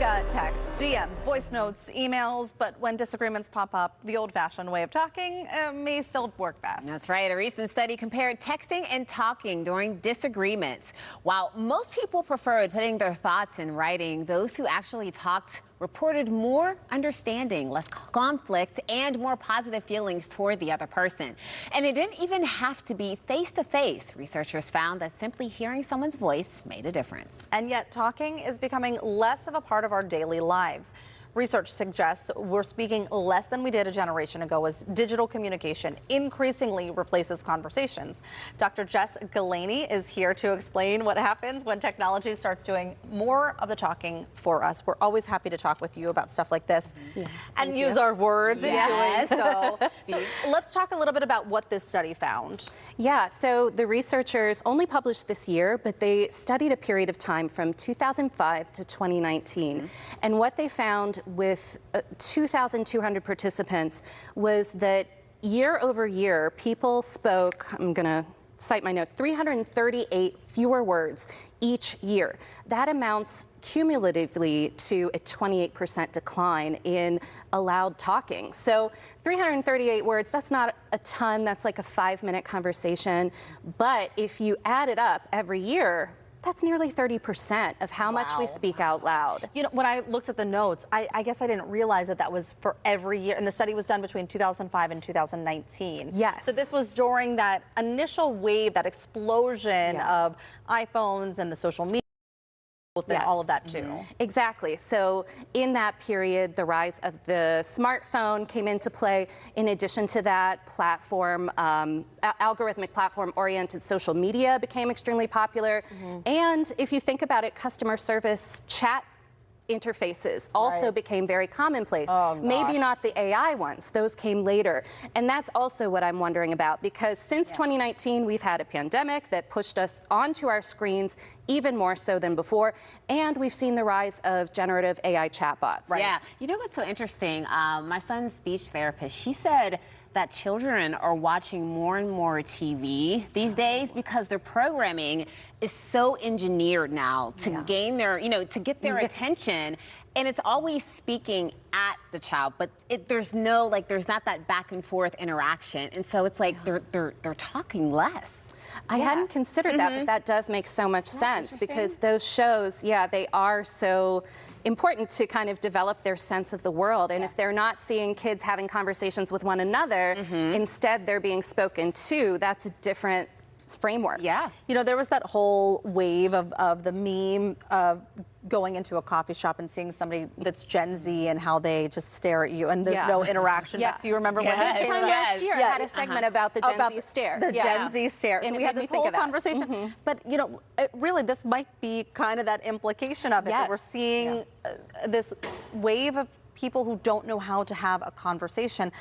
got texts, DMs, voice notes, emails, but when disagreements pop up, the old-fashioned way of talking may still work best. That's right. A recent study compared texting and talking during disagreements. While most people preferred putting their thoughts in writing, those who actually talked reported more understanding, less conflict, and more positive feelings toward the other person. And it didn't even have to be face-to-face. Researchers found that simply hearing someone's voice made a difference. And yet talking is becoming less of a part of our daily lives. Research suggests we're speaking less than we did a generation ago as digital communication increasingly replaces conversations. Dr. Jess Galaney is here to explain what happens when technology starts doing more of the talking for us. We're always happy to talk with you about stuff like this and use our words in doing so. So let's talk a little bit about what this study found. Yeah, so the researchers only published this year, but they studied a period of time from 2005 to 2019. And what they found with 2,200 participants was that year over year, people spoke, I'm going to cite my notes, 338 fewer words each year. That amounts cumulatively to a 28% decline in allowed talking. So 338 words, that's not a ton, that's like a 5-minute conversation. But if you add it up every year, that's nearly 30% of how much we speak out loud. You know, when I looked at the notes, I guess I didn't realize that that was for every year. And the study was done between 2005 and 2019. Yes. So this was during that initial wave, that explosion of iPhones and the social media. And all of that too. Exactly. So in that period, the rise of the smartphone came into play. In addition to that, algorithmic platform-oriented social media became extremely popular. And if you think about it, customer service chat interfaces also became very commonplace. Maybe not the AI ones, those came later. And that's also what I'm wondering about, because since 2019, we've had a pandemic that pushed us onto our screens even more so than before, and we've seen the rise of generative AI chatbots. Yeah, you know what's so interesting? My son's speech therapist, she said that children are watching more and more TV these days because their programming is so engineered now to gain their, to get their attention. And it's always speaking at the child, but there's not that back and forth interaction. And so it's like they're talking less. I hadn't considered that, but that does make so much sense because those shows, they are so important to kind of develop their sense of the world. And if they're not seeing kids having conversations with one another, instead they're being spoken to, that's a different framework. Yeah. You know, there was that whole wave of the meme of going into a coffee shop and seeing somebody that's Gen Z and how they just stare at you and there's no interaction. Do you remember when this time last year I had a segment about the Gen Z stare. The Gen Z stare. So we had this whole conversation. But, you know, really this might be kind of that implication of it, that we're seeing this wave of people who don't know how to have a conversation.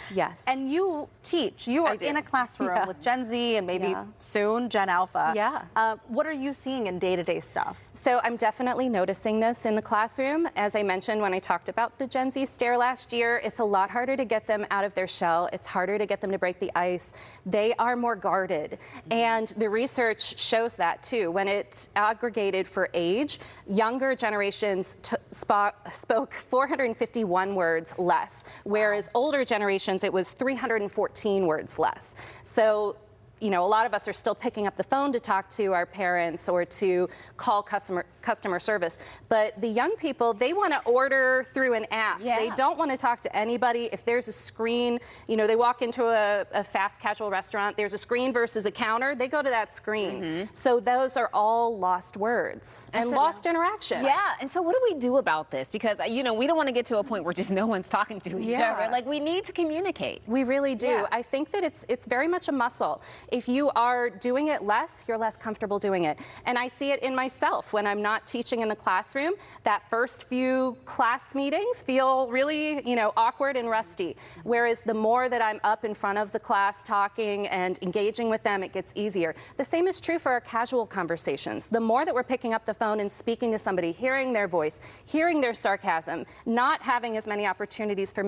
And you teach. You are in a classroom with Gen Z and maybe soon Gen Alpha. What are you seeing in day-to-day stuff? So I'm definitely noticing this in the classroom. As I mentioned when I talked about the Gen Z stare last year, it's a lot harder to get them out of their shell. It's harder to get them to break the ice. They are more guarded. And the research shows that too. When it's aggregated for age, younger generations spoke 451 words less, whereas older generations, it was 314 words less. So, you know, a lot of us are still picking up the phone to talk to our parents or to call customer service. But the young people, they want to order through an app. They don't want to talk to anybody. If there's a screen, you know, they walk into a fast casual restaurant, there's a screen versus a counter, they go to that screen. So those are all lost words and lost interaction. And so what do we do about this? Because, you know, we don't want to get to a point where just no one's talking to each other. Like, we need to communicate. We really do. I think that it's very much a muscle. If you are doing it less, you're less comfortable doing it. And I see it in myself when I'm not teaching in the classroom. That first few class meetings feel really, you know, awkward and rusty. Whereas the more that I'm up in front of the class talking and engaging with them, it gets easier. The same is true for our casual conversations. The more that we're picking up the phone and speaking to somebody, hearing their voice, hearing their sarcasm, not having as many opportunities for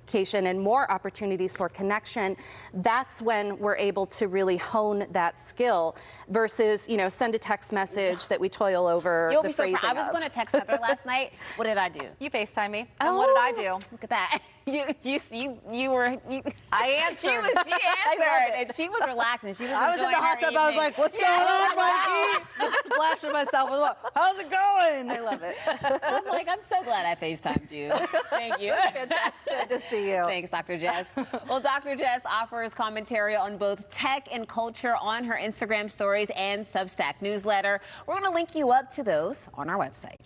communication and more opportunities for connection, that's when we're able to really hone that skill versus, you know, send a text message that we toil over. You'll the be surprised. I was of. going to text Heather last night. What did I do? You FaceTime me. And what did I do? Look at that. You were. I answered. She answered, and she was relaxing. She was. I was in the hot tub. I was like, "What's going on, Mikey?" Just splashing myself with what? How's it going? I love it. I'm like, I'm so glad I FaceTimed you. Thank you. Good to see you. Thanks, Dr. Jess. Well, Dr. Jess offers commentary on both tech and culture on her Instagram stories and Substack newsletter. We're going to link you up to those on our website.